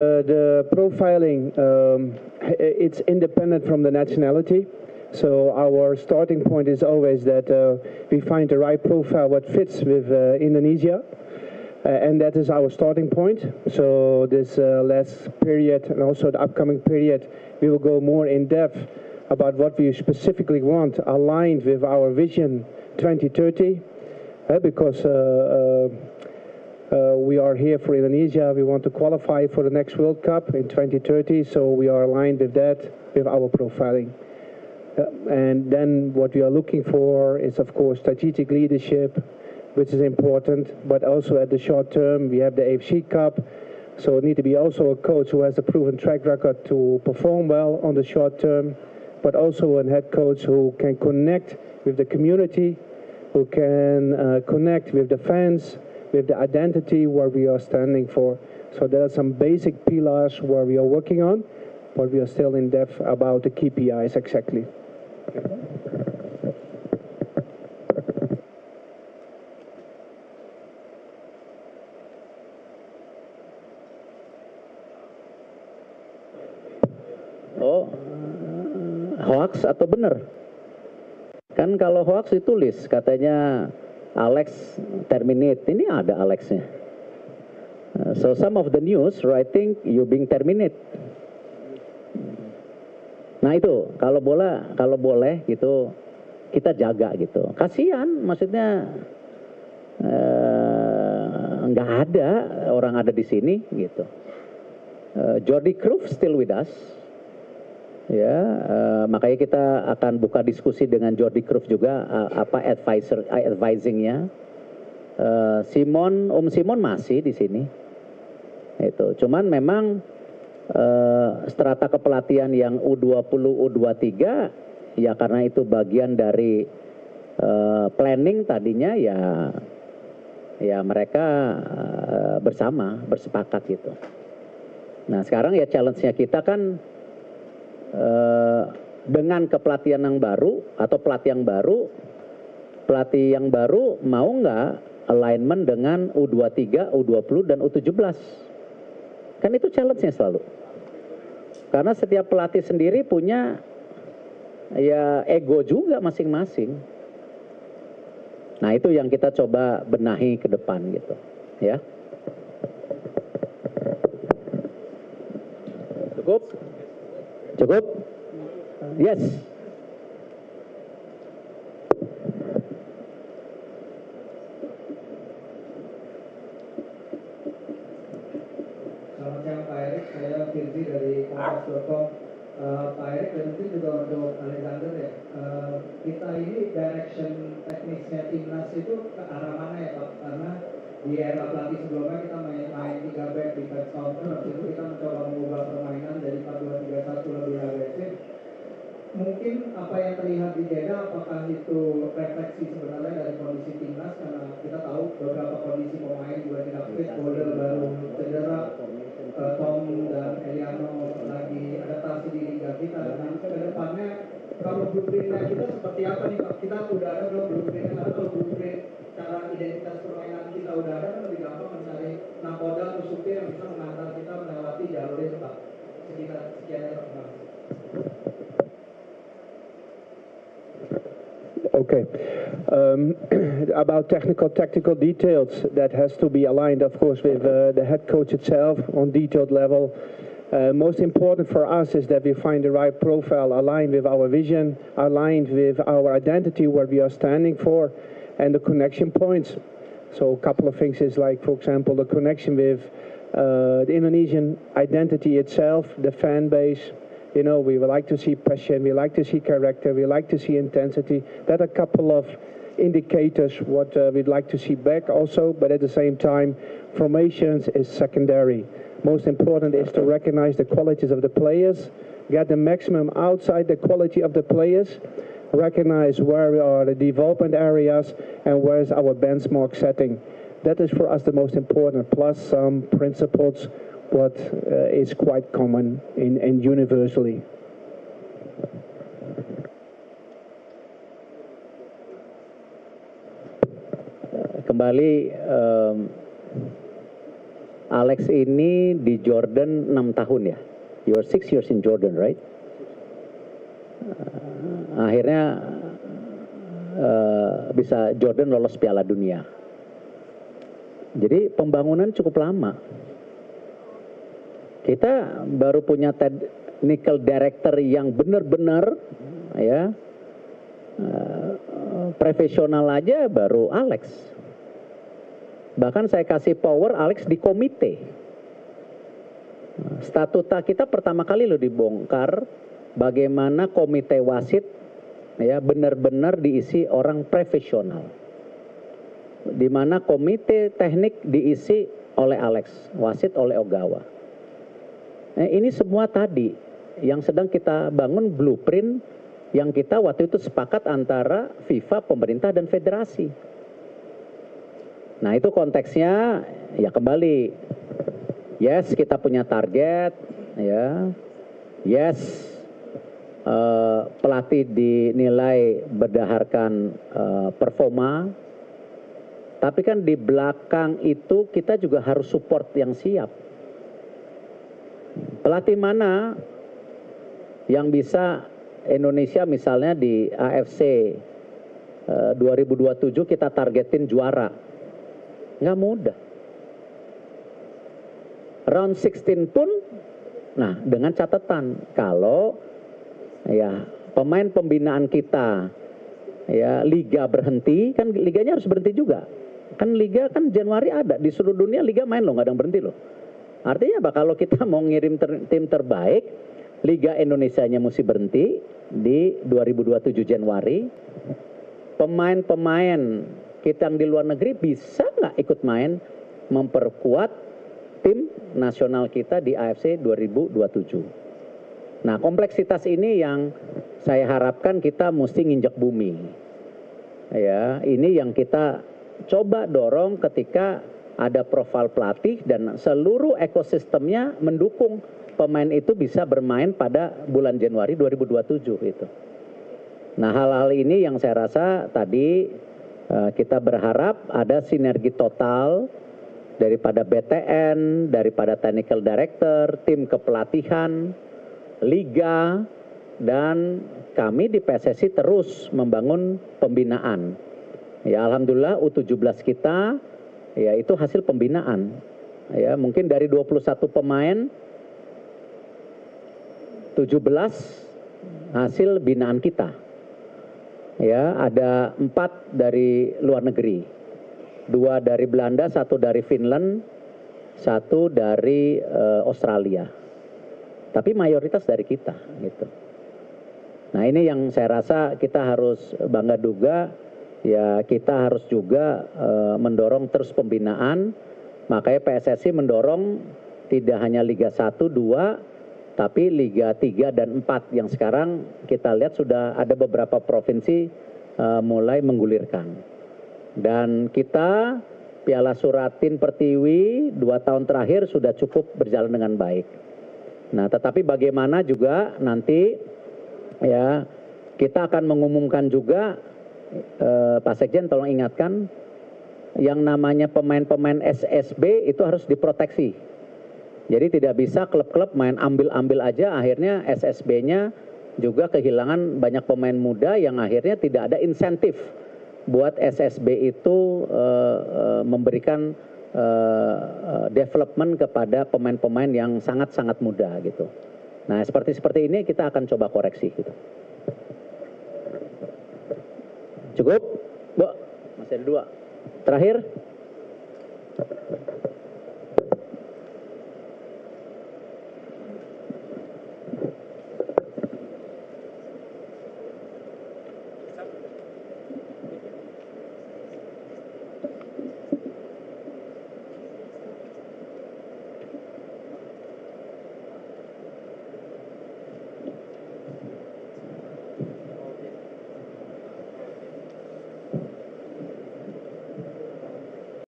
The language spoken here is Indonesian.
The profiling, it's independent from the nationality. So our starting point is always that we find the right profile what fits with Indonesia. And that is our starting point. So this last period and also the upcoming period, we will go more in depth about what we specifically want aligned with our vision 2030. Because we are here for Indonesia. We want to qualify for the next World Cup in 2030. So we are aligned with that, with our profiling. And then what we are looking for is, of course, strategic leadership, which is important, but also at the short term, we have the AFC Cup. So it need to be also a coach who has a proven track record to perform well on the short term, but also a head coach who can connect with the community, who can connect with the fans, with the identity where we are standing for. So there are some basic pillars where we are working on, but we are still in depth about the KPIs exactly. Oh, hoax atau benar? Kan kalau hoax ditulis katanya Alex terminate. Ini ada Alexnya. So some of the news writing you being terminate. Nah itu kalau boleh gitu kita jaga gitu. Kasihan, maksudnya nggak ada orang ada di sini gitu. Jordi Cruyff still with us. Ya, makanya kita akan buka diskusi dengan Jordi Cruyff juga apa advisingnya. Om Simon masih di sini. Itu, cuman memang strata kepelatihan yang U20, U23 ya karena itu bagian dari planning tadinya ya mereka bersepakat gitu. Nah sekarang ya challenge-nya kita kan dengan kepelatihan yang baru atau pelatih yang baru mau nggak alignment dengan U23, U20 dan U17. Kan itu challenge-nya selalu. Karena setiap pelatih sendiri punya ya ego juga masing-masing. Nah, itu yang kita coba benahi ke depan gitu, ya. Cukup? Cukup? Yes. Selamat siang Pak Erik, saya Firzi dari Kompas.com. Pak Erik dan mungkin juga untuk Alexander ya. Kita ini direction teknisnya timnas itu ke arah mana ya Pak? Karena di era pelatih sebelumnya kita main 3 back defense counter, habis itu kita mencoba mengubah permainan dari 4-2-3-1 lebih agresif. Mungkin apa yang terlihat di Jeddah, apakah itu refleksi sebenarnya dari kondisi timnas? Karena kita tahu beberapa kondisi pemain juga tidak fit, Bode baru cedera, Tom dan Eliano lagi adaptasi di liga kita. Dan ke depannya kalau blueprintnya kita seperti apa nih Pak? Kita udah ada belum blueprintnya? Karena kalau blueprint cara identitas permainan kita udah ada, kan lebih gampang mencari nakoda atau supir yang bisa mengantar kita melewati jalur itu Pak. Sekian ya Pak. Okay. About tactical details, that has to be aligned, of course, with the head coach itself on detailed level. Most important for us is that we find the right profile aligned with our vision, aligned with our identity, what we are standing for, and the connection points. So a couple of things is like, for example, the connection with the Indonesian identity itself, the fan base. You know, we would like to see passion, we like to see character, we like to see intensity. That are a couple of indicators what we'd like to see back also, but at the same time, formations is secondary. Most important is to recognize the qualities of the players, get the maximum outside the quality of the players, recognize where are the development areas and where is our benchmark setting. That is for us the most important, plus some principles what is quite common and universally. Kembali Alex ini di Jordan 6 tahun ya. You're 6 years in Jordan, right? Akhirnya bisa Jordan lolos Piala Dunia. Jadi pembangunan cukup lama. Kita baru punya technical director yang benar-benar ya profesional aja baru Alex. Bahkan saya kasih power Alex di komite. Statuta kita pertama kali loh dibongkar bagaimana komite wasit ya benar-benar diisi orang profesional. Di mana komite teknik diisi oleh Alex, wasit oleh Ogawa. Nah, ini semua tadi yang sedang kita bangun blueprint yang kita waktu itu sepakat antara FIFA, pemerintah dan federasi. Nah, itu konteksnya ya kembali. Yes, kita punya target ya. Yes, pelatih dinilai berdasarkan performa. Tapi kan di belakang itu kita juga harus support yang siap. Pelatih mana yang bisa Indonesia misalnya di AFC 2027 kita targetin juara? Nggak mudah. Round 16 pun, nah dengan catatan kalau ya pemain pembinaan kita ya liga berhenti, kan liganya harus berhenti juga. Kan liga kan Januari ada di seluruh dunia liga main loh, nggak ada yang berhenti loh. Artinya apa? Kalau kita mau ngirim tim terbaik, Liga Indonesianya mesti berhenti di 2027 Januari. Pemain-pemain kita yang di luar negeri bisa nggak ikut main memperkuat tim nasional kita di AFC 2027. Nah, kompleksitas ini yang saya harapkan kita mesti nginjak bumi. Ya, ini yang kita coba dorong ketika ada profil pelatih dan seluruh ekosistemnya mendukung pemain itu bisa bermain pada bulan Januari 2027 itu. Nah, hal-hal ini yang saya rasa tadi kita berharap ada sinergi total daripada BTN, daripada technical director, tim kepelatihan, liga, dan kami di PSSI terus membangun pembinaan. Ya, alhamdulillah U17 kita ya itu hasil pembinaan. Ya, mungkin dari 21 pemain 17 hasil binaan kita. Ya, ada 4 dari luar negeri. 2 dari Belanda, 1 dari Finland, 1 dari Australia. Tapi mayoritas dari kita gitu. Nah, ini yang saya rasa kita harus bangga juga. Ya, kita harus juga mendorong terus pembinaan. Makanya PSSI mendorong tidak hanya Liga 1, 2, tapi Liga 3 dan 4 yang sekarang kita lihat sudah ada beberapa provinsi mulai menggulirkan. Dan kita Piala Suratin Pertiwi 2 tahun terakhir sudah cukup berjalan dengan baik. Nah, tetapi bagaimana juga nanti ya kita akan mengumumkan juga Pak Sekjen tolong ingatkan yang namanya pemain-pemain SSB itu harus diproteksi. Jadi tidak bisa klub-klub main ambil-ambil aja akhirnya SSB-nya juga kehilangan banyak pemain muda yang akhirnya tidak ada insentif buat SSB itu memberikan development kepada pemain-pemain yang sangat-sangat muda gitu. Nah, seperti ini kita akan coba koreksi gitu. Cukup? Bu, masih ada 2. Terakhir.